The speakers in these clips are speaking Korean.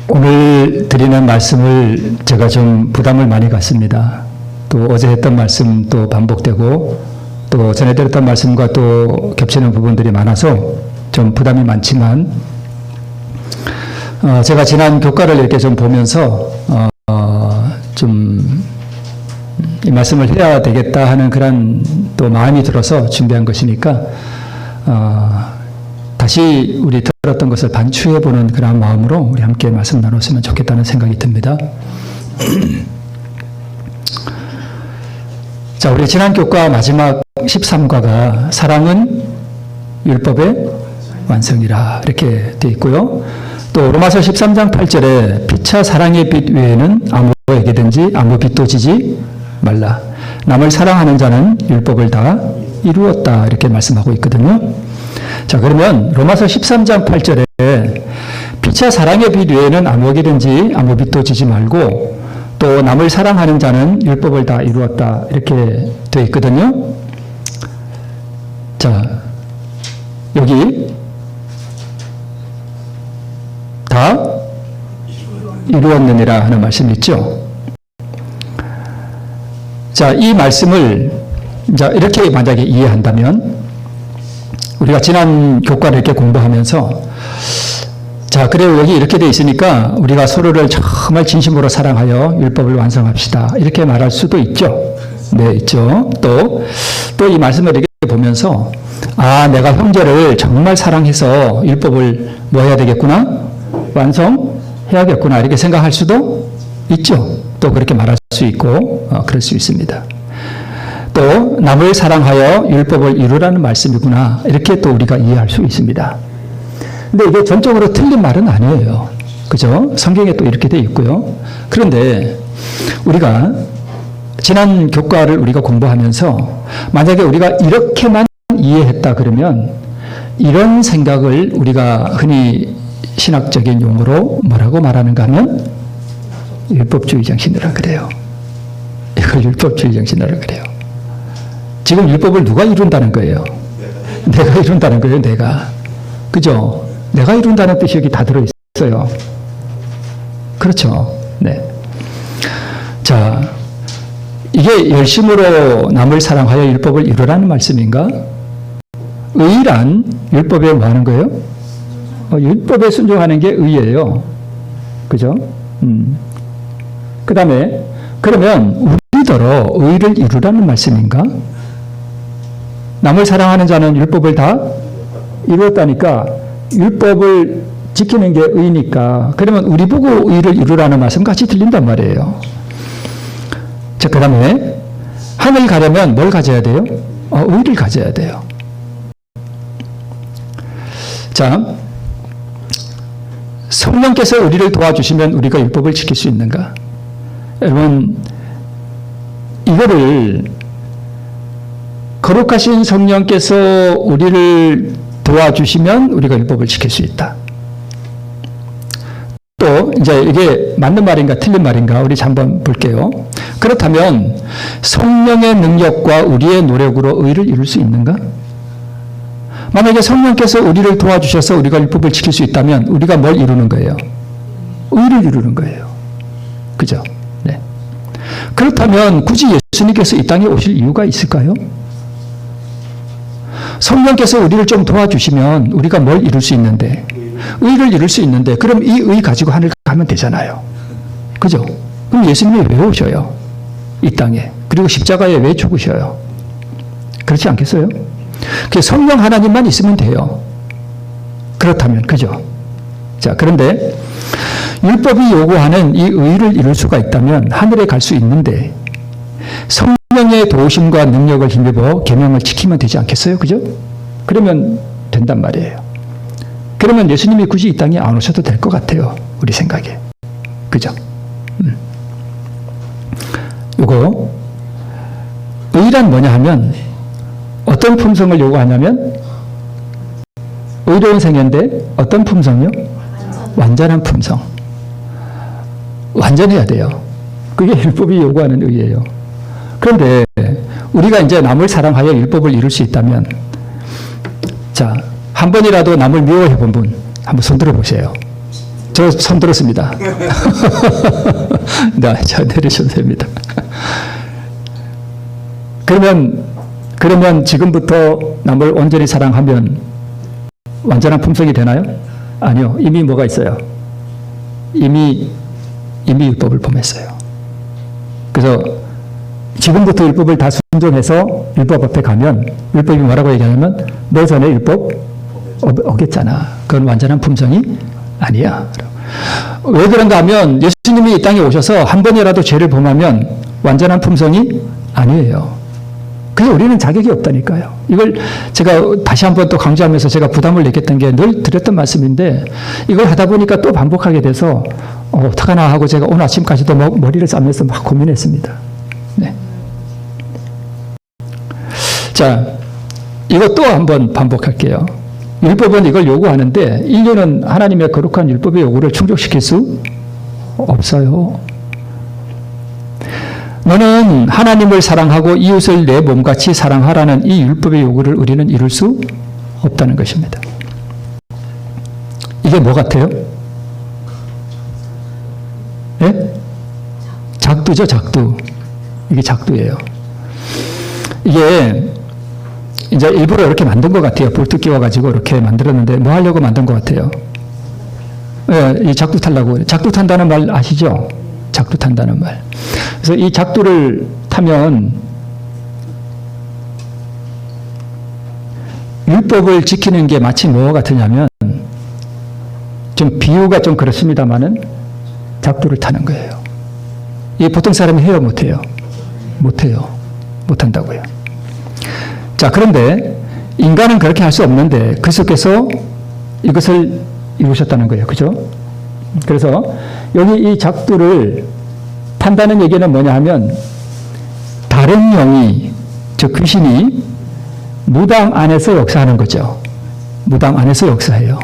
오늘 드리는 말씀을 제가 좀 부담을 많이 갖습니다. 또 어제 했던 말씀 또 반복되고 또 전에 드렸던 말씀과 또 겹치는 부분들이 많아서 좀 부담이 많지만 제가 지난 교과를 이렇게 좀 보면서 좀 이 말씀을 해야 되겠다 하는 그런 또 마음이 들어서 준비한 것이니까 다시 우리 들었던 것을 반추해보는 그런 마음으로 우리 함께 말씀 나눴으면 좋겠다는 생각이 듭니다. 자, 우리 지난 교과 마지막 13과가 사랑은 율법의 완성이라 이렇게 되어 있고요. 또 로마서 13장 8절에 피차 사랑의 빛 외에는 아무에게든지 아무 빛도 지지 말라. 남을 사랑하는 자는 율법을 다 이루었다 이렇게 말씀하고 있거든요. 자, 그러면 로마서 13장 8절에 피차 사랑의 빛 외에는 아무에게든지 아무 빛도 지지 말고 또 남을 사랑하는 자는 율법을 다 이루었다 이렇게 되어 있거든요. 자, 여기 다 이루었느니라 하는 말씀이 있죠. 자, 이 말씀을 이렇게 만약에 이해한다면 우리가 지난 교과를 이렇게 공부하면서 자, 그래요. 여기 이렇게 되어 있으니까 우리가 서로를 정말 진심으로 사랑하여 율법을 완성합시다. 이렇게 말할 수도 있죠. 네, 있죠. 또 이 말씀을 이렇게 보면서 내가 형제를 정말 사랑해서 율법을 뭐 해야 되겠구나? 완성해야겠구나. 이렇게 생각할 수도 있죠. 또 그렇게 말할 수 있고 그럴 수 있습니다. 또 남을 사랑하여 율법을 이루라는 말씀이구나. 이렇게 또 우리가 이해할 수 있습니다. 근데 이게 전적으로 틀린 말은 아니에요. 그죠? 성경에 또 이렇게 되어 있고요. 그런데 우리가 지난 교과를 우리가 공부하면서 만약에 우리가 이렇게만 이해했다 그러면 이런 생각을 우리가 흔히 신학적인 용어로 뭐라고 말하는가 하면 율법주의 정신이라 그래요. 이걸 율법주의 정신이라 그래요. 지금 율법을 누가 이룬다는 거예요? 내가 이룬다는 거예요. 내가. 그죠? 내가 이룬다는 뜻이 여기 다 들어있어요. 그렇죠? 네. 자, 이게 열심으로 남을 사랑하여 율법을 이루라는 말씀인가? 의란 율법에 뭐 하는 거예요? 율법에 순종하는 게 의예요. 그죠? 그 다음에 그러면 우리더러 의를 이루라는 말씀인가? 남을 사랑하는 자는 율법을 다 이루었다니까 율법을 지키는 게 의니까 그러면 우리 보고 의를 이루라는 말씀 같이 들린단 말이에요. 자, 그 다음에 하늘 가려면 뭘 가져야 돼요? 의를 가져야 돼요. 자, 성령께서 우리를 도와주시면 우리가 율법을 지킬 수 있는가? 여러분, 이거를 거룩하신 성령께서 우리를 도와주시면 우리가 율법을 지킬 수 있다. 또 이제 이게 맞는 말인가 틀린 말인가 우리 한번 볼게요. 그렇다면 성령의 능력과 우리의 노력으로 의를 이룰 수 있는가? 만약에 성령께서 우리를 도와주셔서 우리가 율법을 지킬 수 있다면 우리가 뭘 이루는 거예요? 의를 이루는 거예요. 그죠? 네. 그렇다면 굳이 예수님께서 이 땅에 오실 이유가 있을까요? 성령께서 우리를 좀 도와주시면 우리가 뭘 이룰 수 있는데? 의를 이룰 수 있는데 그럼 이 의 가지고 하늘 가면 되잖아요. 그죠? 그럼 예수님이 왜 오셔요? 이 땅에. 그리고 십자가에 왜 죽으셔요? 그렇지 않겠어요? 성령 하나님만 있으면 돼요. 그렇다면, 그죠? 자, 그런데 율법이 요구하는 이 의를 이룰 수가 있다면 하늘에 갈 수 있는데 성령의 도우심과 능력을 힘입어 계명을 지키면 되지 않겠어요? 그죠? 그러면 된단 말이에요. 그러면 예수님이 굳이 이 땅에 안 오셔도 될 것 같아요. 우리 생각에. 그죠? 요거 의란 뭐냐 하면 어떤 품성을 요구하냐면 의로운 생애인데 어떤 품성이요? 완전한 품성. 완전해야 돼요. 그게 율법이 요구하는 의예요. 그런데 우리가 이제 남을 사랑하여 율법을 이룰 수 있다면 자, 한 번이라도 남을 미워해 본 분, 한번 손 들어보세요. 저 손 들었습니다. 네, 자, 내리셔도 됩니다. 그러면 지금부터 남을 온전히 사랑하면 완전한 품성이 되나요? 아니요. 이미 뭐가 있어요? 이미 율법을 범했어요. 그래서 지금부터 율법을 다 순종해서 율법 앞에 가면 율법이 뭐라고 얘기하냐면 너 전에 율법 어겼잖아. 그건 완전한 품성이 아니야. 왜 그런가 하면 예수님이 이 땅에 오셔서 한 번이라도 죄를 범하면 완전한 품성이 아니에요. 그래서 우리는 자격이 없다니까요. 이걸 제가 다시 한번 또 강조하면서 제가 부담을 느꼈던 게 늘 드렸던 말씀인데 이걸 하다 보니까 또 반복하게 돼서 어떡하나 하고 제가 오늘 아침까지도 머리를 싸면서 막 고민했습니다. 네. 자, 이거 또 한번 반복할게요. 율법은 이걸 요구하는데 인류는 하나님의 거룩한 율법의 요구를 충족시킬 수 없어요. 너는 하나님을 사랑하고 이웃을 내 몸같이 사랑하라는 이 율법의 요구를 우리는 이룰 수 없다는 것입니다. 이게 뭐 같아요? 예? 작두죠, 작두. 이게 작두예요. 이게 이제 일부러 이렇게 만든 것 같아요. 볼트 끼워가지고 이렇게 만들었는데 뭐 하려고 만든 것 같아요? 예, 이 작두 타려고. 작두 탄다는 말 아시죠? 작두 탄다는 말. 그래서 이 작두를 타면 율법을 지키는 게 마치 뭐 같으냐면 좀 비유가 좀 그렇습니다만은 작두를 타는 거예요. 이게 보통 사람이 해요, 못해요? 못해요. 못한다고요. 자, 그런데 인간은 그렇게 할 수 없는데 그리스도께서 이것을 이루셨다는 거예요. 그죠? 그래서 여기 이 작두를 탄다는 얘기는 뭐냐 하면 다른 영이, 즉 귀신이 무당 안에서 역사하는 거죠. 무당 안에서 역사해요.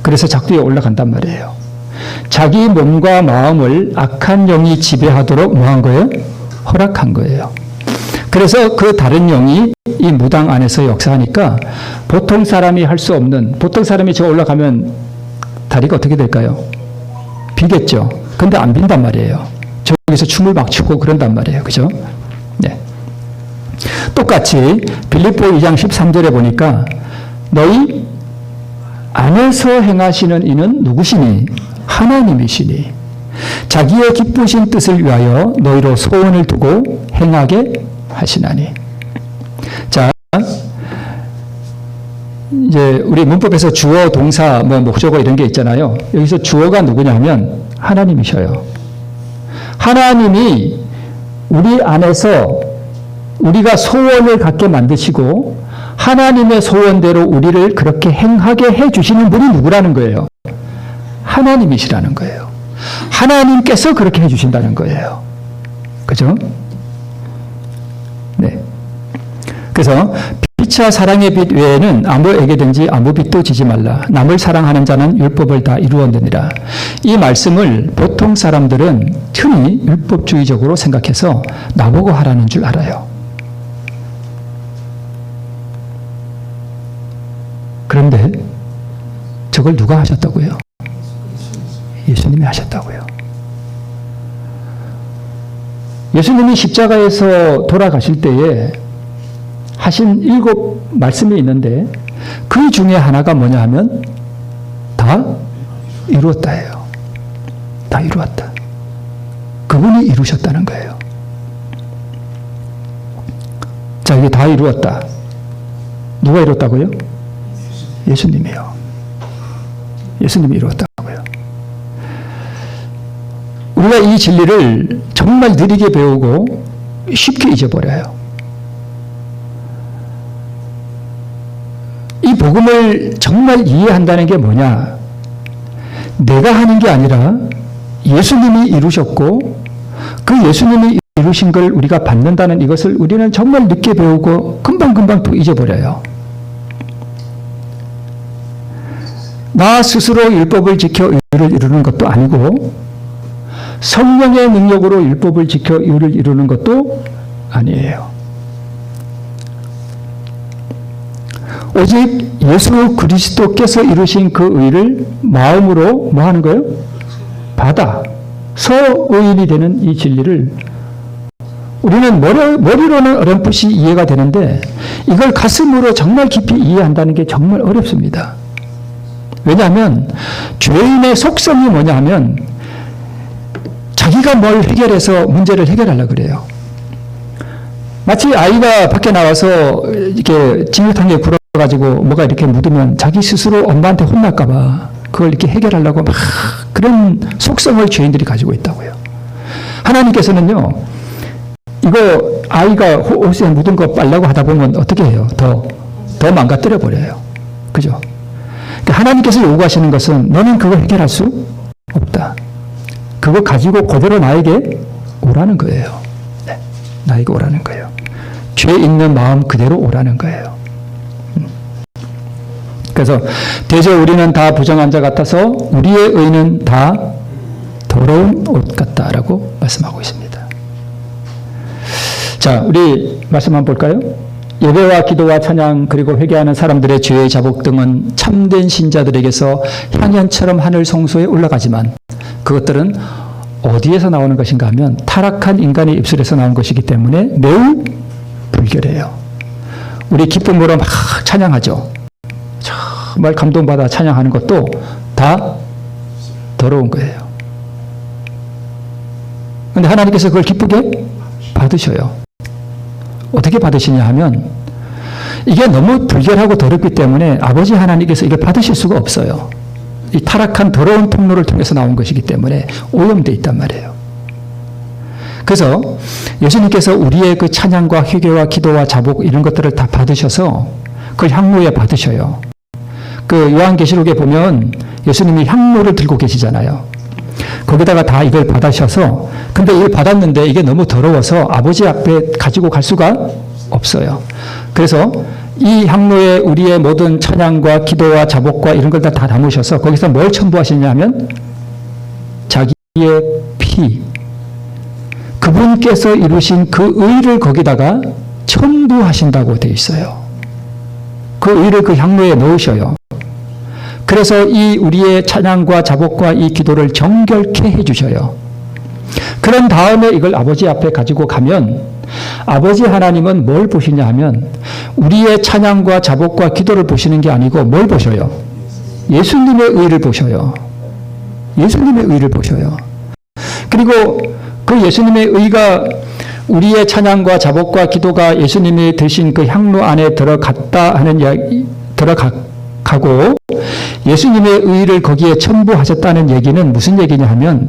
그래서 작두에 올라간단 말이에요. 자기 몸과 마음을 악한 영이 지배하도록 뭐 한 거예요? 허락한 거예요. 그래서 그 다른 영이 이 무당 안에서 역사하니까 보통 사람이 할 수 없는, 보통 사람이 저 올라가면 다리가 어떻게 될까요? 비겠죠. 근데 안 빈단 말이에요. 저기서 춤을 막 추고 그런단 말이에요. 그죠? 네. 똑같이 빌립보 2장 13절에 보니까 너희 안에서 행하시는 이는 누구시니? 하나님이시니 자기의 기쁘신 뜻을 위하여 너희로 소원을 두고 행하게 하시나니. 자, 이제 우리 문법에서 주어, 동사, 목적어 이런 게 있잖아요. 여기서 주어가 누구냐면 하나님이셔요. 하나님이 우리 안에서 우리가 소원을 갖게 만드시고 하나님의 소원대로 우리를 그렇게 행하게 해주시는 분이 누구라는 거예요? 하나님이시라는 거예요. 하나님께서 그렇게 해주신다는 거예요. 그죠? 네. 그래서 빛과 사랑의 빛 외에는 아무에게든지 아무 빛도 지지 말라. 남을 사랑하는 자는 율법을 다 이루었느니라. 이 말씀을 보통 사람들은 흔히 율법주의적으로 생각해서 나보고 하라는 줄 알아요. 그런데 저걸 누가 하셨다고요? 예수님이 하셨다고요. 예수님이 십자가에서 돌아가실 때에 하신 7 말씀이 있는데 그 중에 하나가 뭐냐 하면 다 이루었다예요. 다 이루었다. 그분이 이루셨다는 거예요. 자, 이게 다 이루었다. 누가 이뤘다고요? 예수님이요. 예수님이 이루었다고요. 우리가 이 진리를 정말 느리게 배우고 쉽게 잊어버려요. 이 복음을 정말 이해한다는 게 뭐냐? 내가 하는 게 아니라 예수님이 이루셨고 그 예수님이 이루신 걸 우리가 받는다는 이것을 우리는 정말 늦게 배우고 금방금방 또 잊어버려요. 나 스스로 율법을 지켜 의를 이루는 것도 아니고 성령의 능력으로 율법을 지켜 의를 이루는 것도 아니에요. 오직 예수 그리스도께서 이루신 그 의를 마음으로 뭐 하는 거예요? 받아 의인이 되는 이 진리를 우리는 머리로는 어렴풋이 이해가 되는데 이걸 가슴으로 정말 깊이 이해한다는 게 정말 어렵습니다. 왜냐하면 죄인의 속성이 뭐냐 하면 자기가 뭘 해결해서 문제를 해결하려고 그래요. 마치 아이가 밖에 나와서 이렇게 진흙탕에 굴어가지고 뭐가 이렇게 묻으면 자기 스스로 엄마한테 혼날까봐 그걸 이렇게 해결하려고 막 그런 속성을 죄인들이 가지고 있다고요. 하나님께서는요, 이거 아이가 옷에 묻은 거 빨라고 하다 보면 어떻게 해요? 더 망가뜨려 버려요. 그죠? 그러니까 하나님께서 요구하시는 것은 너는 그걸 해결할 수 없다. 그거 가지고 그대로 나에게 오라는 거예요. 네, 나에게 오라는 거예요. 죄 있는 마음 그대로 오라는 거예요. 그래서 대저 우리는 다 부정한 자 같아서 우리의 의는 다 더러운 옷 같다라고 말씀하고 있습니다. 자, 우리 말씀 한번 볼까요? 예배와 기도와 찬양 그리고 회개하는 사람들의 죄의 자복 등은 참된 신자들에게서 향연처럼 하늘 성소에 올라가지만 그것들은 어디에서 나오는 것인가 하면 타락한 인간의 입술에서 나온 것이기 때문에 매우 불결해요. 우리 기쁨으로 막 찬양하죠. 정말 감동받아 찬양하는 것도 다 더러운 거예요. 그런데 하나님께서 그걸 기쁘게 받으셔요. 어떻게 받으시냐 하면 이게 너무 불결하고 더럽기 때문에 아버지 하나님께서 이걸 받으실 수가 없어요. 이 타락한 더러운 통로를 통해서 나온 것이기 때문에 오염되어 있단 말이에요. 그래서 예수님께서 우리의 그 찬양과 회개와 기도와 자복 이런 것들을 다 받으셔서 그걸 향로에 받으셔요. 그 요한계시록에 보면 예수님이 향로를 들고 계시잖아요. 거기다가 다 이걸 받으셔서 근데 이걸 받았는데 이게 너무 더러워서 아버지 앞에 가지고 갈 수가 없어요. 그래서 이 향로에 우리의 모든 찬양과 기도와 자복과 이런 걸 다 담으셔서 거기서 뭘 첨부하시냐면 자기의 피, 그분께서 이루신 그 의를 거기다가 첨부하신다고 되어 있어요. 그 의를 그 향로에 넣으셔요. 그래서 이 우리의 찬양과 자복과 이 기도를 정결케 해주셔요. 그런 다음에 이걸 아버지 앞에 가지고 가면 아버지 하나님은 뭘 보시냐 하면 우리의 찬양과 자복과 기도를 보시는 게 아니고 뭘 보셔요? 예수님의 의를 보셔요. 예수님의 의를 보셔요. 그리고 그 예수님의 의가 우리의 찬양과 자복과 기도가 예수님이 드신 그 향로 안에 들어갔다 하는 이야기, 들어가고 예수님의 의를 거기에 첨부하셨다는 얘기는 무슨 얘기냐 하면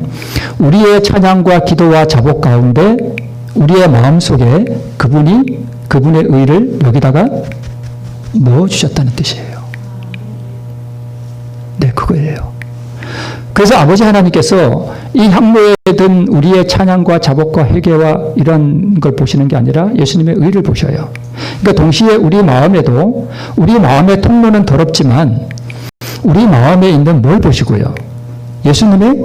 우리의 찬양과 기도와 자복 가운데 우리의 마음속에 그분의 의를 여기다가 넣어주셨다는 뜻이에요. 네, 그거예요. 그래서 아버지 하나님께서 이 향로에 든 우리의 찬양과 자복과 회개와 이런 걸 보시는 게 아니라 예수님의 의를 보셔요. 그러니까 동시에 우리 마음에도 우리 마음의 통로는 더럽지만 우리 마음에 있는 뭘 보시고요? 예수님의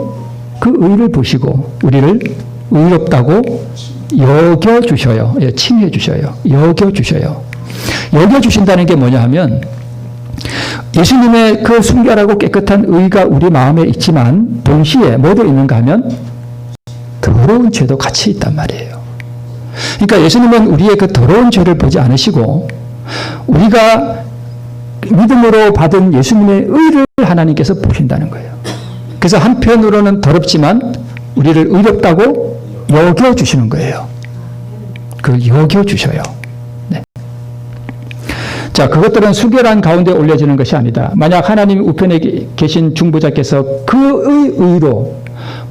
그 의를 보시고 우리를 의롭다고 여겨주셔요. 예, 칭해주셔요. 여겨주셔요. 여겨주신다는 게 뭐냐 하면 예수님의 그 순결하고 깨끗한 의가 우리 마음에 있지만 동시에 뭐도 있는가 하면 더러운 죄도 같이 있단 말이에요. 그러니까 예수님은 우리의 그 더러운 죄를 보지 않으시고 우리가 믿음으로 받은 예수님의 의를 하나님께서 보신다는 거예요. 그래서 한편으로는 더럽지만 우리를 의롭다고 여겨주시는 거예요. 그걸 여겨주셔요. 네. 자, 그것들은 수결한 가운데 올려지는 것이 아니다. 만약 하나님 우편에 계신 중보자께서 그의 의로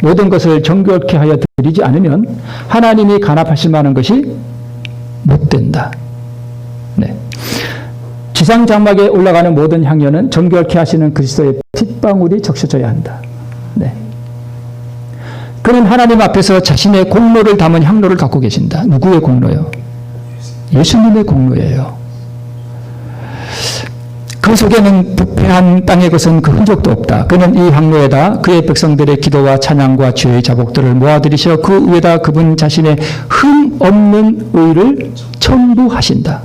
모든 것을 정결케 하여 드리지 않으면 하나님이 간합하실 만한 것이 못 된다. 네. 지상 장막에 올라가는 모든 향연은 정결케 하시는 그리스도의 핏방울이 적셔져야 한다. 네. 그는 하나님 앞에서 자신의 공로를 담은 향로를 갖고 계신다. 누구의 공로요? 예수님의 공로예요. 그 속에는 부패한 땅의 것은 그 흔적도 없다. 그는 이 향로에다 그의 백성들의 기도와 찬양과 죄의 자복들을 모아들이셔 그 위에다 그분 자신의 흠 없는 의를 첨부하신다.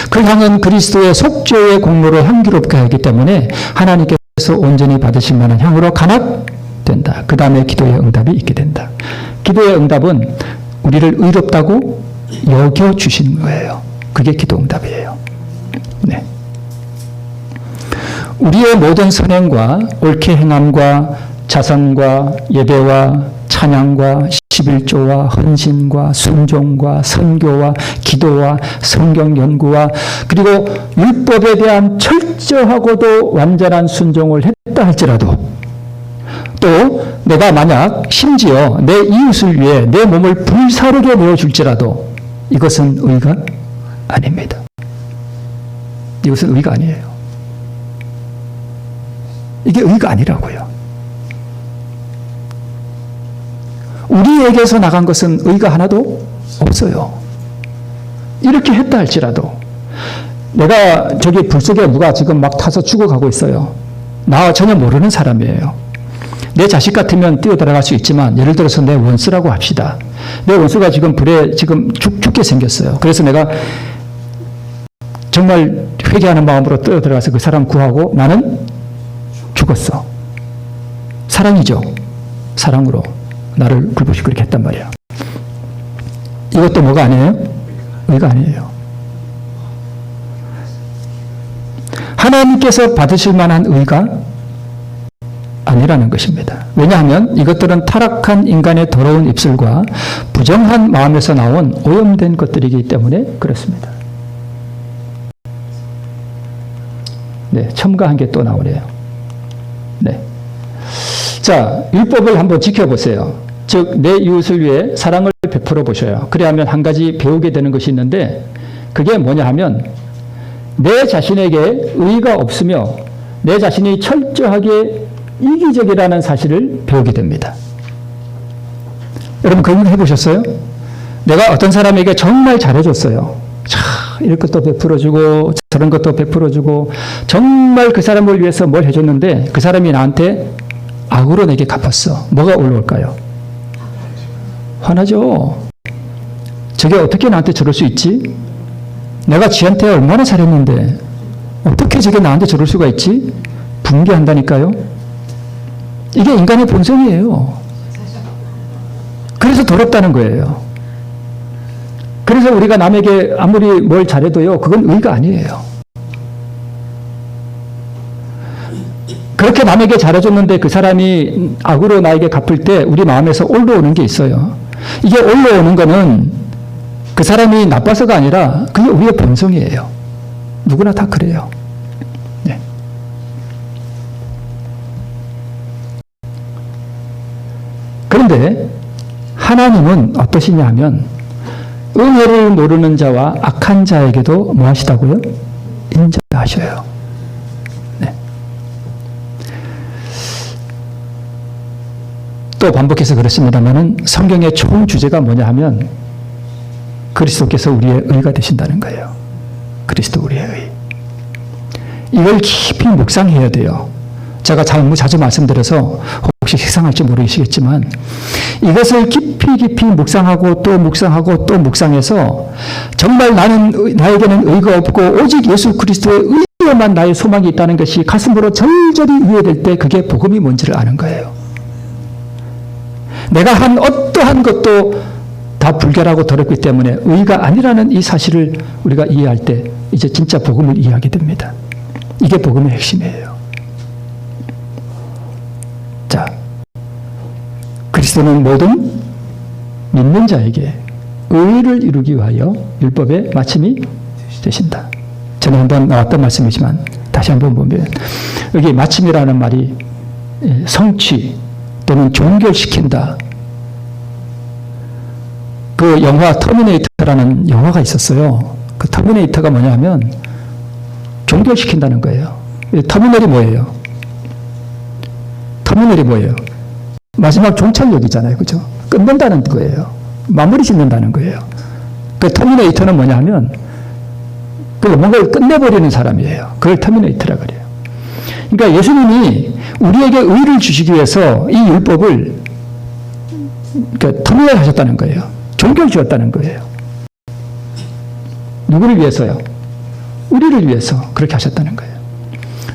그 향은 그리스도의 속죄의 공로로 향기롭게 하기 때문에 하나님께서 온전히 받으실 만한 향으로 간합된다. 그 다음에 기도의 응답이 있게 된다. 기도의 응답은 우리를 의롭다고 여겨주시는 거예요. 그게 기도 응답이에요. 네. 우리의 모든 선행과 옳게 행함과 자선과 예배와 찬양과 11조와 헌신과 순종과 선교와 기도와 성경 연구와 그리고 율법에 대한 철저하고도 완전한 순종을 했다 할지라도 또 내가 만약 심지어 내 이웃을 위해 내 몸을 불사르게 내어줄지라도 이것은 의가 아닙니다. 이것은 의가 아니에요. 이게 의가 아니라고요. 우리에게서 나간 것은 의가 하나도 없어요. 이렇게 했다 할지라도 내가 저기 불 속에 누가 지금 막 타서 죽어가고 있어요. 나 전혀 모르는 사람이에요. 내 자식 같으면 뛰어들어갈 수 있지만 예를 들어서 내 원수라고 합시다. 내 원수가 지금 불에 지금 죽게 생겼어요. 그래서 내가 정말 회개하는 마음으로 뛰어들어가서 그 사람 구하고 나는 죽었어. 사랑이죠. 사랑으로 나를 굴보시 그렇게 했단 말이야. 이것도 뭐가 아니에요? 의가 아니에요. 하나님께서 받으실 만한 의가 아니라는 것입니다. 왜냐하면 이것들은 타락한 인간의 더러운 입술과 부정한 마음에서 나온 오염된 것들이기 때문에 그렇습니다. 네, 첨가한 게 또 나오네요. 네. 자, 율법을 한번 지켜보세요. 즉, 내 이웃을 위해 사랑을 베풀어 보셔요. 그래야만 한 가지 배우게 되는 것이 있는데, 그게 뭐냐 하면, 내 자신에게 의의가 없으며, 내 자신이 철저하게 이기적이라는 사실을 배우게 됩니다. 여러분, 그런 거 해보셨어요? 내가 어떤 사람에게 정말 잘해줬어요. 자, 이런 것도 베풀어주고, 저런 것도 베풀어주고, 정말 그 사람을 위해서 뭘 해줬는데, 그 사람이 나한테 악으로 내게 갚았어. 뭐가 올라올까요? 화나죠. 저게 어떻게 나한테 저럴 수 있지? 내가 지한테 얼마나 잘했는데 어떻게 저게 나한테 저럴 수가 있지? 분개한다니까요. 이게 인간의 본성이에요. 그래서 더럽다는 거예요. 그래서 우리가 남에게 아무리 뭘 잘해도요, 그건 의가 아니에요. 그렇게 남에게 잘해줬는데 그 사람이 악으로 나에게 갚을 때 우리 마음에서 올라오는 게 있어요. 이게 올라오는 거는 그 사람이 나빠서가 아니라 그게 우리의 본성이에요. 누구나 다 그래요. 네. 그런데 하나님은 어떠시냐 하면 은혜를 모르는 자와 악한 자에게도 뭐 하시다고요? 인자하셔요. 네. 또 반복해서 그렇습니다만은 성경의 총 주제가 뭐냐 하면 그리스도께서 우리의 의가 되신다는 거예요. 그리스도 우리의 의. 이걸 깊이 묵상해야 돼요. 제가 자주 말씀드려서 혹시 식상할지 모르시겠지만 이것을 깊이 묵상하고 또 묵상하고 또 묵상해서 정말 나에게는 의가 없고 오직 예수 그리스도의 의에만 나의 소망이 있다는 것이 가슴으로 절절히 이해될 때 그게 복음이 뭔지를 아는 거예요. 내가 한 어떠한 것도 다 불결하고 더럽기 때문에 의가 아니라는 이 사실을 우리가 이해할 때 이제 진짜 복음을 이해하게 됩니다. 이게 복음의 핵심이에요. 자, 그리스도는 모든 믿는 자에게 의를 이루기 위하여 율법의 마침이 되신다. 전에 한번 나왔던 말씀이지만 다시 한번 보면 여기 마침이라는 말이 성취 또는 종결시킨다. 그 영화 터미네이터라는 영화가 있었어요. 그 터미네이터가 뭐냐면 종결시킨다는 거예요. 터미널이 뭐예요? 터미널이 뭐예요? 마지막 종착역이잖아요. 그죠? 끝낸다는 거예요. 마무리 짓는다는 거예요. 그 터미네이터는 뭐냐면 그 뭔가를 끝내버리는 사람이에요. 그걸 터미네이터라 그래요. 그러니까 예수님이 우리에게 의를 주시기 위해서 이 율법을 그러니까 터미널 하셨다는 거예요. 종결 지었다는 거예요. 누구를 위해서요? 우리를 위해서 그렇게 하셨다는 거예요.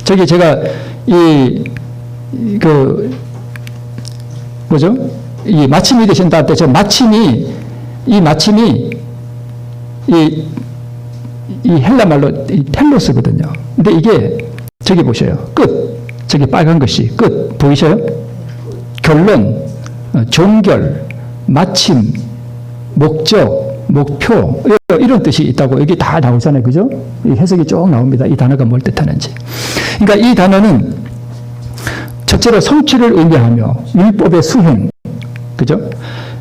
저기 제가 이 마침이 되신다 할 때 저 마침이 이 헬라 말로 이 텔로스거든요. 근데 이게 저기 보셔요. 끝. 저기 빨간 것이 끝. 보이셔요? 결론, 종결, 마침, 목적, 목표 이런 뜻이 있다고 여기 다 나오잖아요. 그죠? 이 해석이 쭉 나옵니다. 이 단어가 뭘 뜻하는지. 그러니까 이 단어는 첫째로 성취를 의미하며 율법의 수행, 그죠?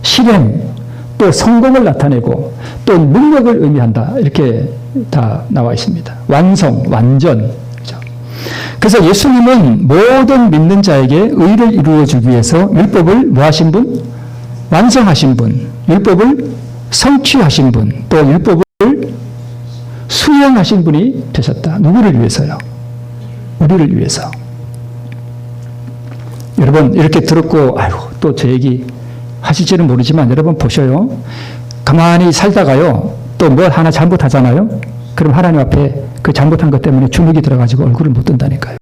실행, 또 성공을 나타내고 또 능력을 의미한다. 이렇게 다 나와 있습니다. 완성, 완전. 그죠? 그래서 예수님은 모든 믿는 자에게 의를 이루어 주기 위해서 율법을 뭐 하신 분? 완성하신 분. 율법을 성취하신 분. 또 율법을 수행하신 분이 되셨다. 누구를 위해서요? 우리를 위해서. 여러분 이렇게 들었고 아이고 또 제 얘기 하실지는 모르지만 여러분 보셔요. 가만히 살다가요. 또 뭘 하나 잘못하잖아요. 그럼 하나님 앞에 그 잘못한 것 때문에 주눅이 들어가지고 얼굴을 못 든다니까요.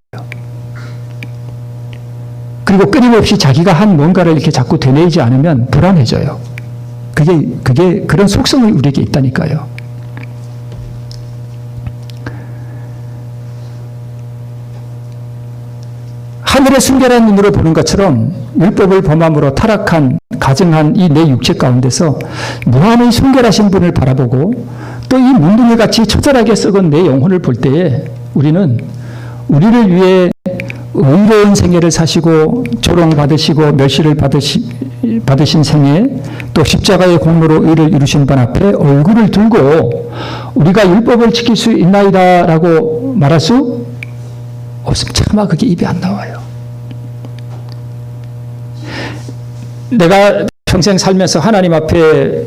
그리고 끊임없이 자기가 한 뭔가를 이렇게 자꾸 되뇌이지 않으면 불안해져요. 그게 그런 속성이 우리에게 있다니까요. 하늘의 순결한 눈으로 보는 것처럼 율법을 범함으로 타락한 가증한 이 내 육체 가운데서 무한히 순결하신 분을 바라보고 또 이 문둥이같이 처절하게 썩은 내 영혼을 볼 때에 우리는 우리를 위해 의로운 생애를 사시고 조롱받으시고 멸시를 받으신 생애 또 십자가의 공로로 의를 이루신 분 앞에 얼굴을 들고 우리가 율법을 지킬 수 있나이다 라고 말할 수 없습니다. 차마 그게 입에 안 나와요. 내가 평생 살면서 하나님 앞에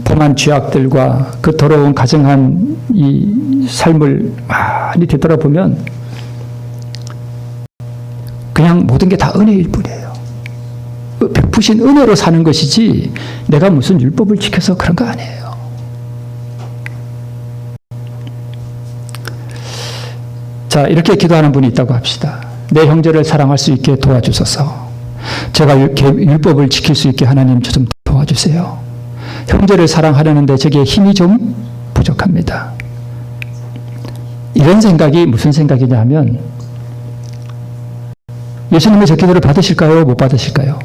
범한 죄악들과 그 더러운 가증한 이 삶을 많이 되돌아보면 그냥 모든 게 다 은혜일 뿐이에요. 베푸신 은혜로 사는 것이지 내가 무슨 율법을 지켜서 그런 거 아니에요. 자, 이렇게 기도하는 분이 있다고 합시다. 내 형제를 사랑할 수 있게 도와주소서. 제가 율법을 지킬 수 있게 하나님 저 좀 도와주세요. 형제를 사랑하려는데 저게 힘이 좀 부족합니다. 이런 생각이 무슨 생각이냐 하면 예수님의 저 기도를 받으실까요? 못 받으실까요?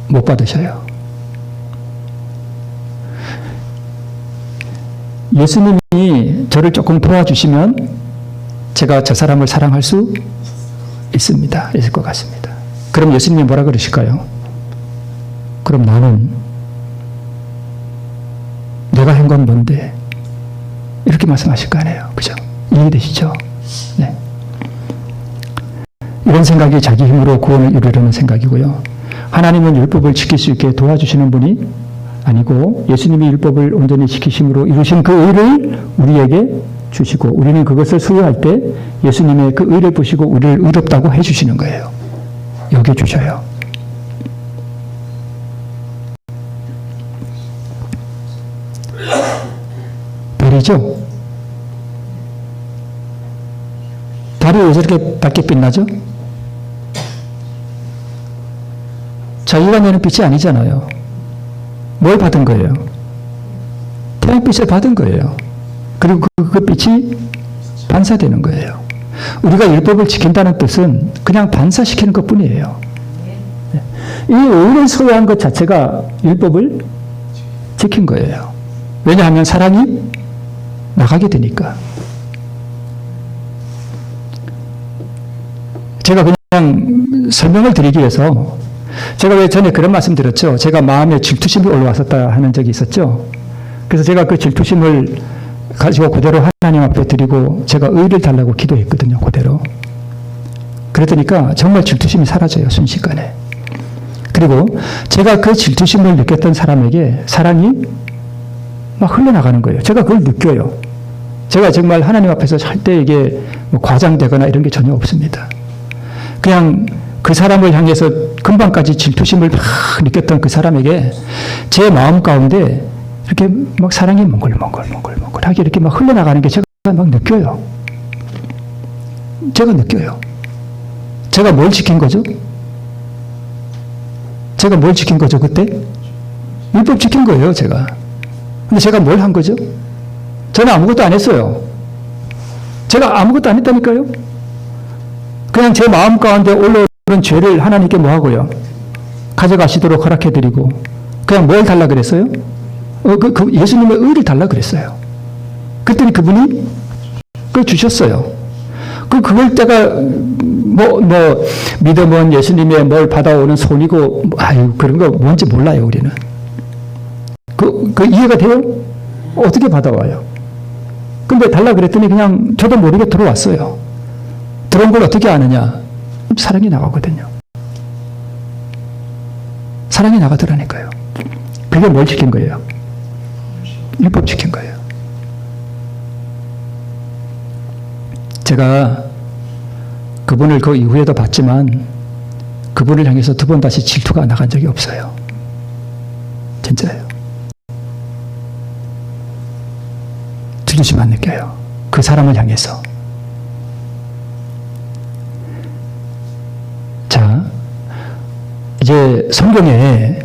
못 받으셔요. 예수님이 저를 조금 도와주시면 제가 저 사람을 사랑할 수 있습니다. 있을 것 같습니다. 그럼 예수님이 뭐라 그러실까요? 그럼 나는 내가 한 건 뭔데? 이렇게 말씀하실 거 아니에요. 그죠? 이해되시죠? 네. 이런 생각이 자기 힘으로 구원을 이루려는 생각이고요. 하나님은 율법을 지킬 수 있게 도와주시는 분이 아니고 예수님이 율법을 온전히 지키심으로 이루신 그 의를 우리에게 주시고 우리는 그것을 수여할 때 예수님의 그 의를 보시고 우리를 의롭다고 해주시는 거예요. 여겨주셔요. 별이죠? 달이 왜 저렇게 밝게 빛나죠? 자기가 내는 빛이 아니잖아요. 뭘 받은 거예요? 태양빛을 받은 거예요. 그리고 그 빛이 반사되는 거예요. 우리가 율법을 지킨다는 뜻은 그냥 반사시키는 것 뿐이에요. 이 의를 소유한 것 자체가 율법을 지킨 거예요. 왜냐하면 사랑이 나가게 되니까. 제가 그냥 설명을 드리기 위해서 제가 왜 전에 그런 말씀 드렸죠. 제가 마음에 질투심이 올라왔었다 하는 적이 있었죠. 그래서 제가 그 질투심을 가지고 그대로 하나님 앞에 드리고 제가 의를 달라고 기도했거든요. 그대로. 그랬더니까 정말 질투심이 사라져요. 순식간에. 그리고 제가 그 질투심을 느꼈던 사람에게 사랑이 막 흘러나가는 거예요. 제가 그걸 느껴요. 제가 정말 하나님 앞에서 할 때 이게 뭐 과장되거나 이런 게 전혀 없습니다. 그냥 그 사람을 향해서 금방까지 질투심을 막 느꼈던 그 사람에게 제 마음 가운데 이렇게 막 사랑이 몽글몽글하게 이렇게 막 흘러나가는 게 제가 막 느껴요. 제가 느껴요. 제가 뭘 지킨 거죠? 제가 뭘 지킨 거죠, 그때? 율법 지킨 거예요, 제가. 근데 제가 뭘 한 거죠? 저는 아무것도 안 했어요. 제가 아무것도 안 했다니까요? 그냥 제 마음 가운데 올라오는 죄를 하나님께 뭐 하고요? 가져가시도록 허락해드리고, 그냥 뭘 달라 그랬어요? 예수님의 의를 달라 그랬어요. 그랬더니 그분이 그걸 주셨어요. 그걸 때가 믿음은 예수님의 뭘 받아오는 손이고, 그런 거 뭔지 몰라요, 우리는. 그 이해가 돼요? 어떻게 받아와요? 근데 달라 그랬더니 그냥 저도 모르게 들어왔어요. 들어온 걸 어떻게 아느냐? 사랑이 나가거든요. 사랑이 나가더라니까요. 그게 뭘 지킨 거예요? 율법 지킨 거예요. 제가 그분을 그 이후에도 봤지만 그분을 향해서 두 번 다시 질투가 나간 적이 없어요. 진짜예요. 질투심만 느껴요. 그 사람을 향해서. 자, 이제 성경에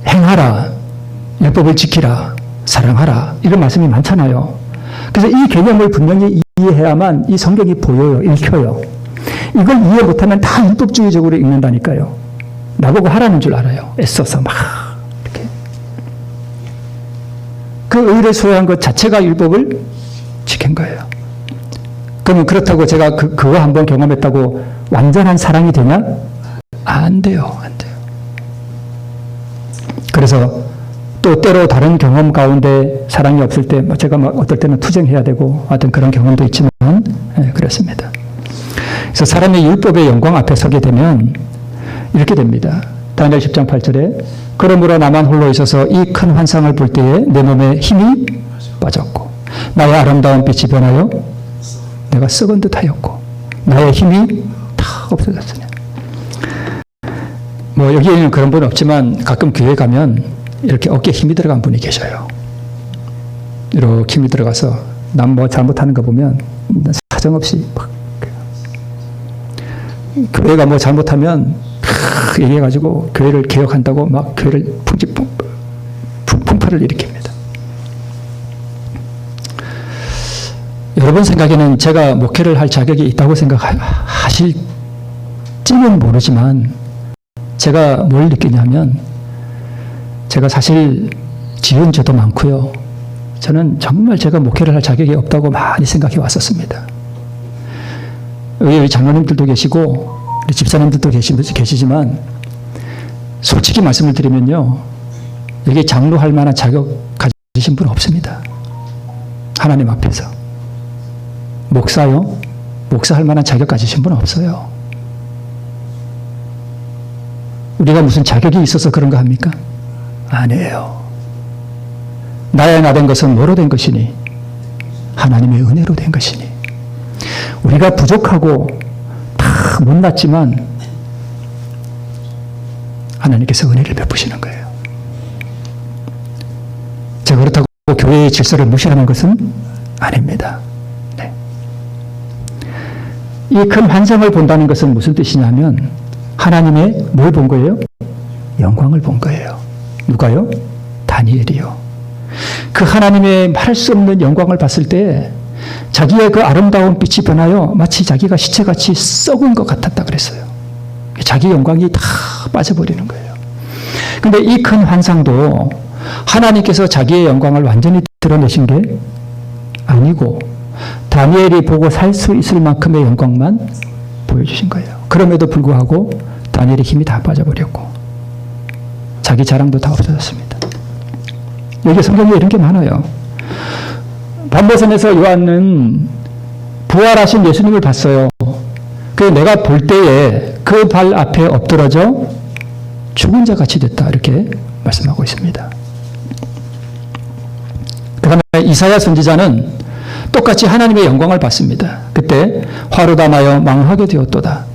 행하라, 율법을 지키라, 사랑하라 이런 말씀이 많잖아요. 그래서 이 개념을 분명히 이해해야만 이 성경이 보여요. 읽혀요. 이걸 이해 못하면 다 율법주의적으로 읽는다니까요. 나보고 하라는 줄 알아요. 애써서 막 이렇게. 그 의를 수호한 것 자체가 율법을 지킨 거예요. 그러면 그렇다고 제가 그거 한번 경험했다고 완전한 사랑이 되냐? 안 돼요. 안 돼요. 그래서 또 때로 다른 경험 가운데 사랑이 없을 때 제가 어떨 때는 투쟁해야 되고 어떤 그런 경험도 있지만 그렇습니다. 그래서 사람의 율법의 영광 앞에 서게 되면 이렇게 됩니다. 다니엘 10장 8절에 그러므로 나만 홀로 있어서 이 큰 환상을 볼 때에 내 몸에 힘이 빠졌고 나의 아름다운 빛이 변하여 내가 썩은 듯하였고 나의 힘이 다 없어졌으니. 여기에는 그런 분 없지만 가끔 교회 가면 이렇게 어깨에 힘이 들어간 분이 계셔요. 이렇게 힘이 들어가서 남 잘못하는 거 보면 사정없이 막 교회가 잘못하면 얘기해가지고 교회를 개혁한다고 막 교회를 풍파를 일으킵니다. 여러분 생각에는 제가 목회를 할 자격이 있다고 생각하실지는 모르지만 제가 뭘 느끼냐면 제가 사실 지은 죄도 많고요. 저는 정말 제가 목회를 할 자격이 없다고 많이 생각해 왔었습니다. 여기 장로님들도 계시고 우리 집사님들도 계시지만 솔직히 말씀을 드리면요. 여기 장로할 만한 자격 가지신 분 없습니다. 하나님 앞에서. 목사요? 목사할 만한 자격 가지신 분 없어요. 우리가 무슨 자격이 있어서 그런가 합니까? 아니에요. 나야 나 된 것은 뭐로 된 것이니? 하나님의 은혜로 된 것이니. 우리가 부족하고 다 못났지만 하나님께서 은혜를 베푸시는 거예요. 제가 그렇다고 교회의 질서를 무시하는 것은 아닙니다. 네. 이 큰 환상을 본다는 것은 무슨 뜻이냐면 하나님의 뭘 본 거예요? 영광을 본 거예요. 누가요? 다니엘이요. 그 하나님의 말할 수 없는 영광을 봤을 때 자기의 그 아름다운 빛이 변하여 마치 자기가 시체같이 썩은 것 같았다 그랬어요. 자기 영광이 다 빠져버리는 거예요. 근데 이 큰 환상도 하나님께서 자기의 영광을 완전히 드러내신 게 아니고 다니엘이 보고 살 수 있을 만큼의 영광만 보여주신 거예요. 그럼에도 불구하고 다니엘의 힘이 다 빠져버렸고 자기 자랑도 다 없어졌습니다. 여기 성경에 이런 게 많아요. 반보선에서 요한은 부활하신 예수님을 봤어요. 그 내가 볼 때에 그 발 앞에 엎드러져 죽은 자 같이 됐다 이렇게 말씀하고 있습니다. 그 다음에 이사야 선지자는 똑같이 하나님의 영광을 봤습니다. 그때 화로 담아여 망하게 되었도다.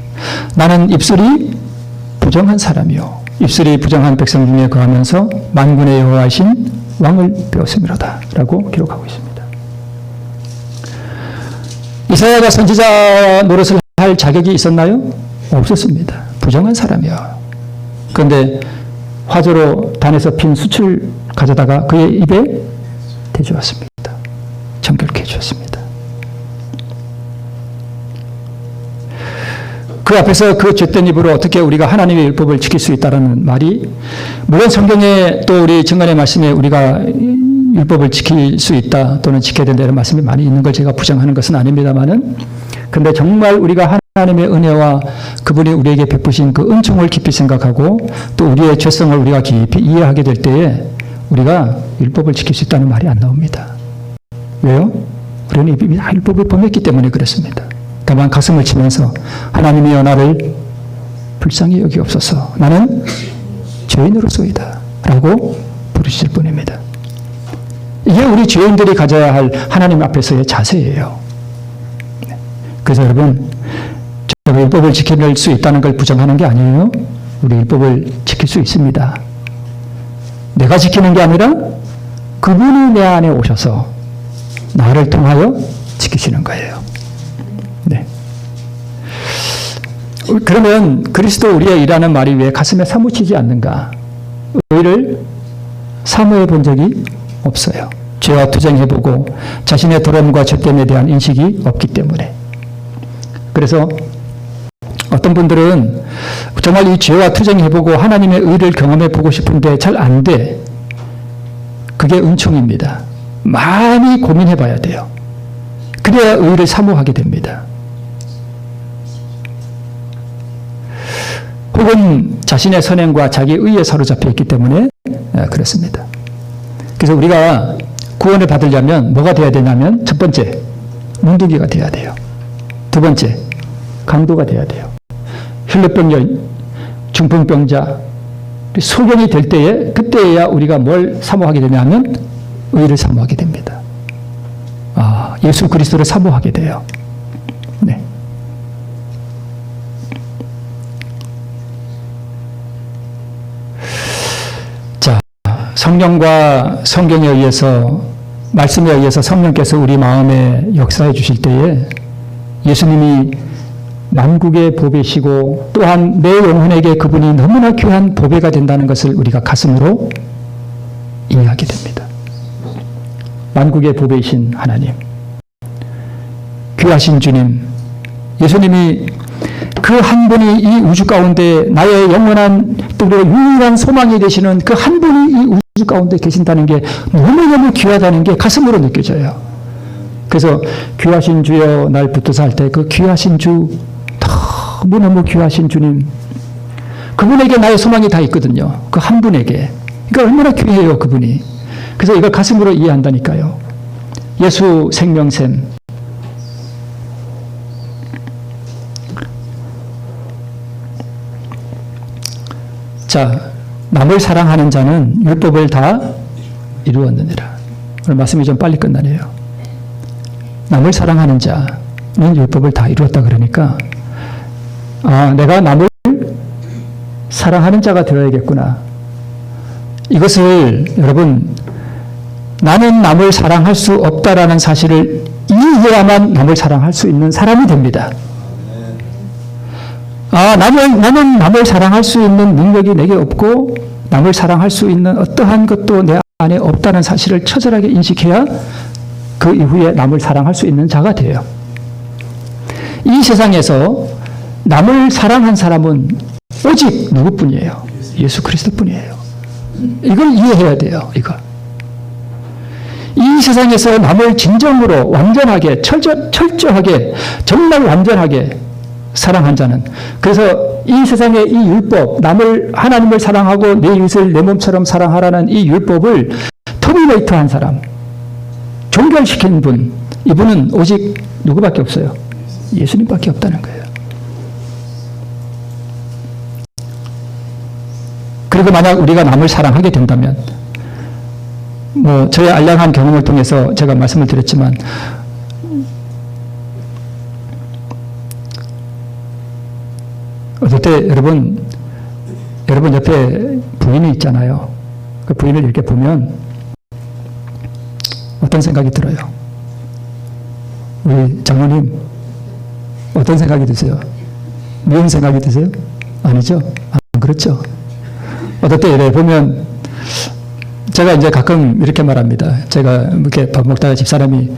나는 입술이 부정한 사람이요 입술이 부정한 백성 중에 거하면서 만군의 여호와이신 왕을 배웠음이로다 라고 기록하고 있습니다. 이사야가 선지자 노릇을 할 자격이 있었나요? 없었습니다. 부정한 사람이요. 그런데 화조로 단에서 핀 숯을 가져다가 그의 입에 대주었습니다. 정결케 해주었습니다. 그 앞에서 그 죄된 입으로 어떻게 우리가 하나님의 율법을 지킬 수 있다는 말이, 물론 성경에 또 우리 증언의 말씀에 우리가 율법을 지킬 수 있다 또는 지켜야 된다 이런 말씀이 많이 있는 걸 제가 부정하는 것은 아닙니다만은, 근데 정말 우리가 하나님의 은혜와 그분이 우리에게 베푸신 그 은총을 깊이 생각하고 또 우리의 죄성을 우리가 깊이 이해하게 될 때에 우리가 율법을 지킬 수 있다는 말이 안 나옵니다. 왜요? 우리는 이미 율법을 범했기 때문에 그렇습니다. 다만 가슴을 치면서 하나님이여 나를 불쌍히 여기옵소서, 나는 죄인으로서이다 라고 부르실 뿐입니다. 이게 우리 죄인들이 가져야 할 하나님 앞에서의 자세예요. 그래서 여러분, 제가 율법을 지킬 수 있다는 걸 부정하는 게 아니에요. 우리 율법을 지킬 수 있습니다. 내가 지키는 게 아니라 그분이 내 안에 오셔서 나를 통하여 지키시는 거예요. 네. 그러면 그리스도 우리의 일하는 말이 왜 가슴에 사무치지 않는가? 의를 사모해 본 적이 없어요. 죄와 투쟁해보고 자신의 더러움과 죄됨에 대한 인식이 없기 때문에. 그래서 어떤 분들은 정말 이 죄와 투쟁해보고 하나님의 의를 경험해보고 싶은데 잘 안 돼. 그게 은총입니다. 많이 고민해봐야 돼요. 그래야 의를 사모하게 됩니다. 혹은 자신의 선행과 자기 의에 사로잡혀 있기 때문에 그렇습니다. 그래서 우리가 구원을 받으려면 뭐가 돼야 되냐면, 첫 번째, 문둥이가 돼야 돼요. 두 번째, 강도가 돼야 돼요. 혈루병자, 중풍병자, 소경이 될 때에, 그때야 우리가 뭘 사모하게 되냐면 의를 사모하게 됩니다. 예수 그리스도를 사모하게 돼요. 네. 자, 성령과 성경에 의해서, 말씀에 의해서 성령께서 우리 마음에 역사해 주실 때에 예수님이 만국의 보배시고 또한 내 영혼에게 그분이 너무나 귀한 보배가 된다는 것을 우리가 가슴으로 이해하게 됩니다. 만국의 보배이신 하나님, 귀하신 주님, 예수님이 그 한 분이 이 우주 가운데 나의 영원한 또 유일한 소망이 되시는 그 한 분이 이 우주 가운데 계신다는 게 너무너무 귀하다는 게 가슴으로 느껴져요. 그래서 귀하신 주여 날 붙드사 할 때 그 귀하신 주, 너무너무 귀하신 주님, 그분에게 나의 소망이 다 있거든요. 그 한 분에게. 그러니까 얼마나 귀해요, 그분이. 그래서 이걸 가슴으로 이해한다니까요. 예수 생명샘. 자, 남을 사랑하는 자는 율법을 다 이루었느니라. 오늘 말씀이 좀 빨리 끝나네요. 남을 사랑하는 자는 율법을 다 이루었다 그러니까, 내가 남을 사랑하는 자가 되어야겠구나. 이것을 여러분, 나는 남을 사랑할 수 없다라는 사실을 이해해야만 남을 사랑할 수 있는 사람이 됩니다. 나는 남을 사랑할 수 있는 능력이 내게 없고 남을 사랑할 수 있는 어떠한 것도 내 안에 없다는 사실을 처절하게 인식해야 그 이후에 남을 사랑할 수 있는 자가 돼요. 이 세상에서 남을 사랑한 사람은 오직 누구뿐이에요? 예수 그리스도뿐이에요. 이걸 이해해야 돼요. 이 세상에서 남을 진정으로 완전하게 철저하게 정말 완전하게 사랑한 자는, 그래서 이 세상의 이 율법, 하나님을 사랑하고 내 이웃을 내 몸처럼 사랑하라는 이 율법을 터미네이터한 사람, 종결시킨 분, 이분은 오직 누구밖에 없어요? 예수님밖에 없다는 거예요. 그리고 만약 우리가 남을 사랑하게 된다면, 저의 알량한 경험을 통해서 제가 말씀을 드렸지만, 어떨 때 여러분 옆에 부인이 있잖아요. 그 부인을 이렇게 보면 어떤 생각이 들어요? 우리 장로님, 어떤 생각이 드세요? 미운 생각이 드세요? 아니죠? 안 그렇죠? 어떨 때 이래 보면, 제가 이제 가끔 이렇게 말합니다. 제가 이렇게 밥 먹다가 집사람이,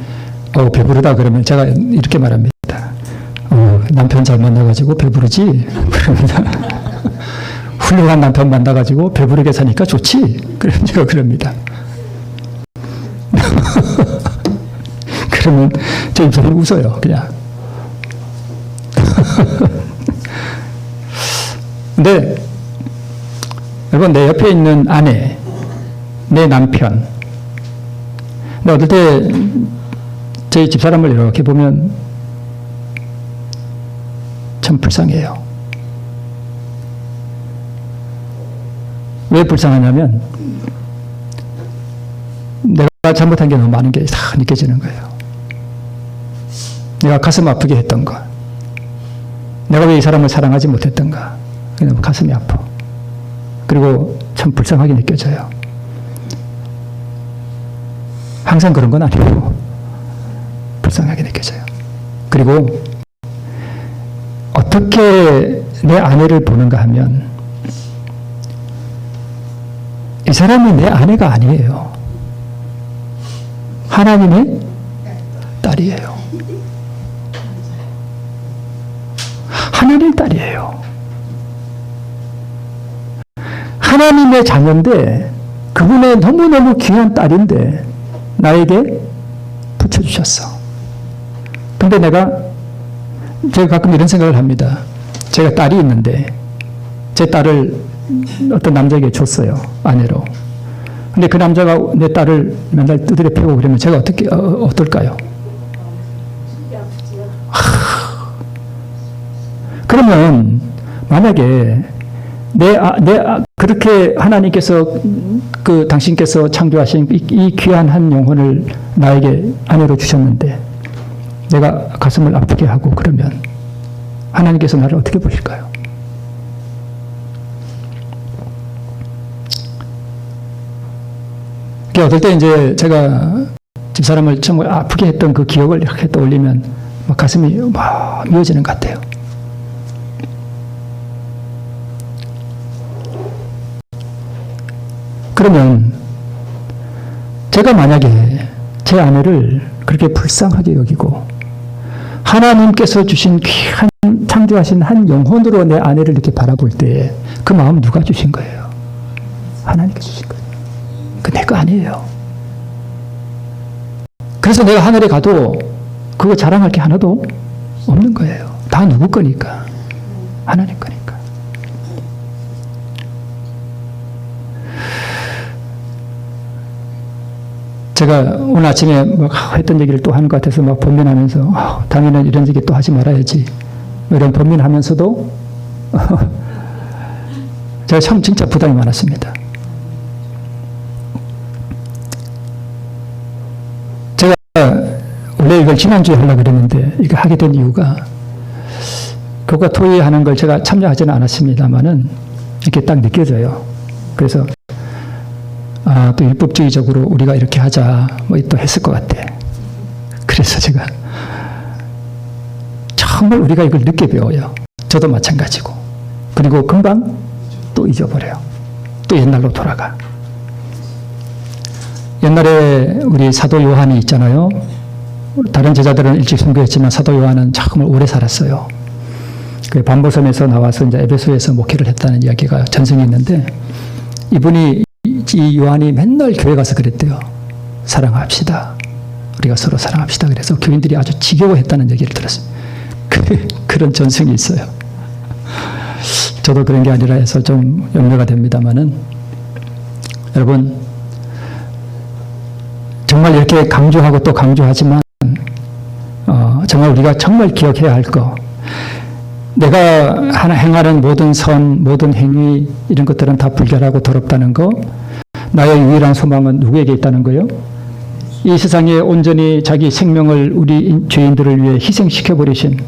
배부르다 그러면 제가 이렇게 말합니다. 남편 잘 만나가지고 배부르지? 그럽니다. 훌륭한 남편 만나가지고 배부르게 사니까 좋지? 그럼 제가 그럽니다. 그러면 제 입술이 웃어요, 그냥. 근데, 여러분, 내 옆에 있는 아내, 내 남편, 근데 어떨 때, 제 집사람을 이렇게 보면 참 불쌍해요. 왜 불쌍하냐면, 내가 잘못한 게 너무 많은 게 다 느껴지는 거예요. 내가 가슴 아프게 했던 것. 내가 왜 이 사람을 사랑하지 못했던가. 너무 가슴이 아파. 그리고 참 불쌍하게 느껴져요. 항상 그런 건 아니고 불쌍하게 느껴져요. 그리고 어떻게 내 아내를 보는가 하면 이 사람이 내 아내가 아니에요. 하나님의 딸이에요. 하나님의 딸이에요. 하나님의 자녀인데 그분의 너무너무 귀한 딸인데 나에게 붙여주셨어. 근데 제가 가끔 이런 생각을 합니다. 제가 딸이 있는데 제 딸을 어떤 남자에게 줬어요. 아내로. 근데 그 남자가 내 딸을 맨날 두드려 패고 그러면 제가 어떨까요? 그러면 만약에 그렇게 하나님께서 당신께서 창조하신 이 귀한 한 영혼을 나에게 아내로 주셨는데 내가 가슴을 아프게 하고 그러면 하나님께서 나를 어떻게 보실까요? 어떨 때 이제 제가 집사람을 정말 아프게 했던 그 기억을 이렇게 떠올리면 막 가슴이 막 미어지는 것 같아요. 그러면 제가 만약에 제 아내를 그렇게 불쌍하게 여기고 하나님께서 주신 귀한 창조하신 한 영혼으로 내 아내를 이렇게 바라볼 때 그 마음 누가 주신 거예요? 하나님께서 주신 거예요. 그 내 거 아니에요. 그래서 내가 하늘에 가도 그거 자랑할 게 하나도 없는 거예요. 다 누구 거니까? 하나님 거니까. 제가 오늘 아침에 막 했던 얘기를 또 하는 것 같아서 막 번민하면서 다음에는 이런 얘기 또 하지 말아야지. 이런 번민하면서도 제가 참 진짜 부담이 많았습니다. 제가 원래 이걸 지난주에 하려고 그랬는데 이거 하게 된 이유가 교과 토의하는 걸 제가 참여하지는 않았습니다만은 이렇게 딱 느껴져요. 그래서 또 율법주의적으로 우리가 이렇게 하자 뭐 또 했을 것 같아. 그래서 제가 정말 우리가 이걸 늦게 배워요. 저도 마찬가지고. 그리고 금방 또 잊어버려요. 또 옛날로 돌아가. 옛날에 우리 사도 요한이 있잖아요. 다른 제자들은 일찍 순교했지만 사도 요한은 정말 오래 살았어요. 그 반보섬에서 나와서 이제 에베소에서 목회를 했다는 이야기가 전승이 있는데 이분이 이 요한이 맨날 교회 가서 그랬대요. 사랑합시다. 우리가 서로 사랑합시다. 그래서 교인들이 아주 지겨워했다는 얘기를 들었어요. 그런 전승이 있어요. 저도 그런 게 아니라 해서 좀 염려가 됩니다만은 여러분 정말 이렇게 강조하고 또 강조하지만 정말 우리가 정말 기억해야 할 거. 내가 행하는 모든 선, 모든 행위 이런 것들은 다 불결하고 더럽다는 거. 나의 유일한 소망은 누구에게 있다는 거요? 이 세상에 온전히 자기 생명을 우리 죄인들을 위해 희생시켜버리신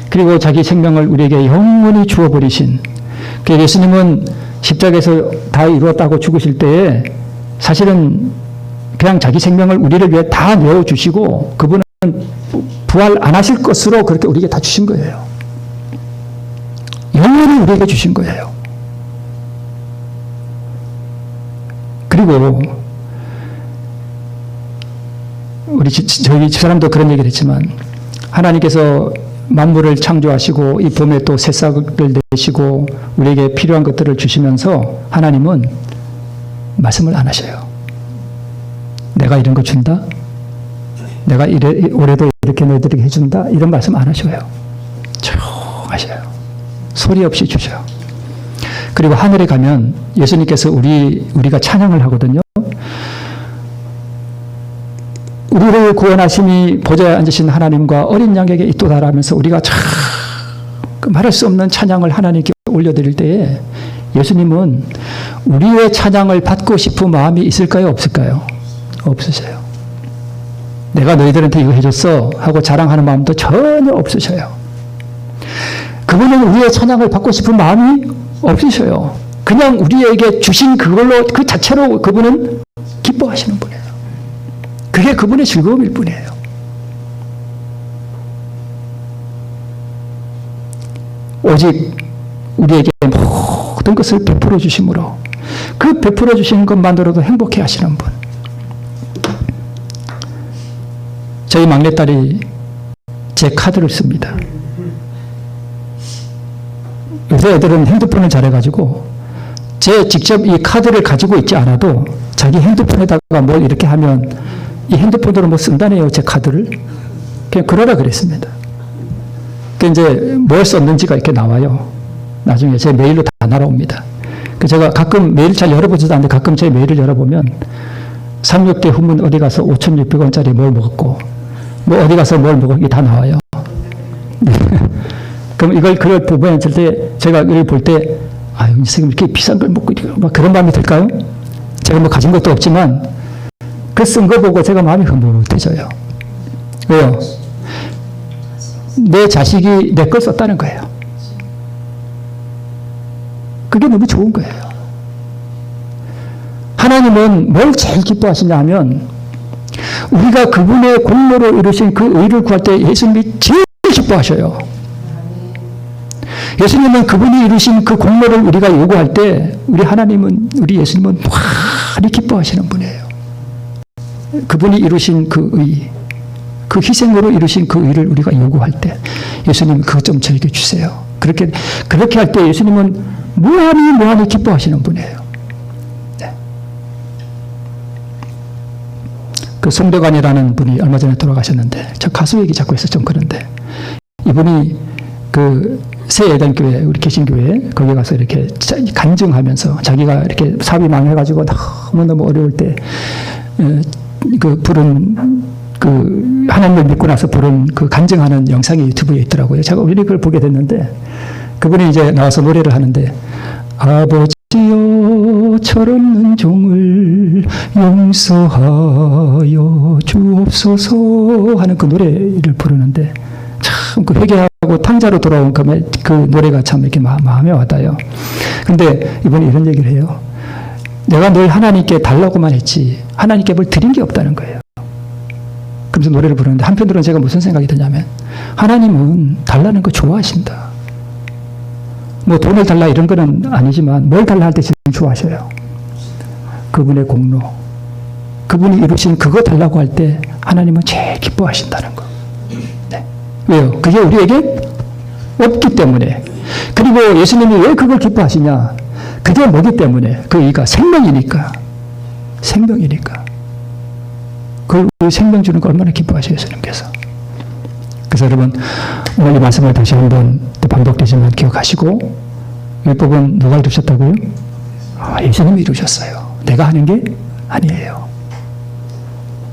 그리고 자기 생명을 우리에게 영원히 주어버리신 그 예수님은 십자가에서 다 이루었다고 죽으실 때에 사실은 그냥 자기 생명을 우리를 위해 다 내어주시고 그분은 부활 안 하실 것으로 그렇게 우리에게 다 주신 거예요. 영원히 우리에게 주신 거예요. 그리고 저희 집사람도 그런 얘기를 했지만 하나님께서 만물을 창조하시고 이 봄에 또 새싹을 내시고 우리에게 필요한 것들을 주시면서 하나님은 말씀을 안 하셔요. 내가 이런 거 준다? 내가 올해도 이렇게 너희들에게 해준다? 이런 말씀 안 하셔요. 조용하셔요. 소리 없이 주셔요. 그리고 하늘에 가면 예수님께서 우리가 찬양을 하거든요. 우리를 구원하심이 보좌에 앉으신 하나님과 어린 양에게 이토다라면서 우리가 참 말할 수 없는 찬양을 하나님께 올려드릴 때에 예수님은 우리의 찬양을 받고 싶은 마음이 있을까요? 없을까요? 없으세요. 내가 너희들한테 이거 해줬어 하고 자랑하는 마음도 전혀 없으셔요. 그분은 우리의 찬양을 받고 싶은 마음이 없으셔요. 그냥 우리에게 주신 그걸로 그 자체로 그분은 기뻐하시는 분이에요. 그게 그분의 즐거움일 뿐이에요. 오직 우리에게 모든 것을 베풀어 주심으로 그 베풀어 주시는 것만으로도 행복해 하시는 분. 저희 막내딸이 제 카드를 씁니다. 요새 애들은 핸드폰을 잘해가지고 제 직접 이 카드를 가지고 있지 않아도 자기 핸드폰에다가 뭘 이렇게 하면 이 핸드폰으로 뭐 쓴다네요, 제 카드를. 그냥 그러라 그랬습니다. 그 이제 뭘 썼는지가 이렇게 나와요. 나중에 제 메일로 다 날아옵니다. 그 제가 가끔 메일 잘 열어보지도 않는데 가끔 제 메일을 열어보면 3,6개 후문 어디 가서 5,600원짜리 뭘 먹었고, 뭐 어디 가서 뭘 먹었고, 이게 다 나와요. 그럼 그걸 보면 절대 제가 이걸 볼 때, 아유, 이 선생님 이렇게 비싼 걸 먹고, 막 그런 마음이 들까요? 제가 뭐 가진 것도 없지만, 그 쓴 거 보고 제가 마음이 흐뭇해져요. 왜요? 내 자식이 내 걸 썼다는 거예요. 그게 너무 좋은 거예요. 하나님은 뭘 제일 기뻐하시냐 하면 우리가 그분의 공로로 이루신 그 의를 구할 때 예수님이 제일 기뻐하셔요. 예수님은 그분이 이루신 그 공로를 우리가 요구할 때 우리 예수님은 많이 기뻐하시는 분이에요. 그분이 이루신 그 의, 그 희생으로 이루신 그 의를 우리가 요구할 때 예수님 그것 좀 저에게 주세요. 그렇게 할 때 예수님은 무한히 기뻐하시는 분이에요. 네. 그 송대관이라는 분이 얼마 전에 돌아가셨는데 저 가수 얘기 자꾸 해서 좀 그런데 이분이 그 새예단교회 우리 개신교회 거기 가서 이렇게 간증하면서 자기가 이렇게 사업이 망해가지고 너무너무 어려울 때 그 부른 그 하나님을 믿고 나서 부른 그 간증하는 영상이 유튜브에 있더라고요. 제가 우연히 그걸 보게 됐는데 그분이 이제 나와서 노래를 하는데 아버지여 철없는 종을 용서하여 주옵소서 하는 그 노래를 부르는데 참 그 회개하고 탕자로 돌아온 그 노래가 참 이렇게 마음에 와닿아요. 근데 이분이 이런 얘기를 해요. 내가 늘 하나님께 달라고만 했지 하나님께 뭘 드린 게 없다는 거예요. 그러면서 노래를 부르는데 한편으로는 제가 무슨 생각이 드냐면 하나님은 달라는 거 좋아하신다. 뭐 돈을 달라 이런 거는 아니지만 뭘 달라 할 때 지금 좋아하셔요. 그분의 공로. 그분이 이루신 그거 달라고 할 때 하나님은 제일 기뻐하신다는 거. 네. 왜요? 그게 우리에게 없기 때문에. 그리고 예수님이 왜 그걸 기뻐하시냐? 그게 뭐기 때문에? 그 이가 생명이니까. 생명이니까. 그 생명 주는 거 얼마나 기뻐하셔요, 예수님께서. 그래서 여러분, 오늘 이 말씀을 다시 한번 또 반복되지만 기억하시고, 율법은 누가 이루셨다고요? 예수님이 이루셨어요. 내가 하는 게 아니에요.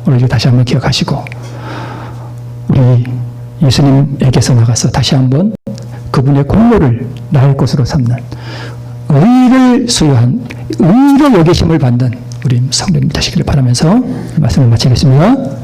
오늘 다시 한번 기억하시고, 우리 예수님에게서 나가서 다시 한번 그분의 공로를 나의 것으로 삼는 의를 수여한, 의로 여기심을 받는 우리 성도님 되시기를 바라면서 말씀을 마치겠습니다.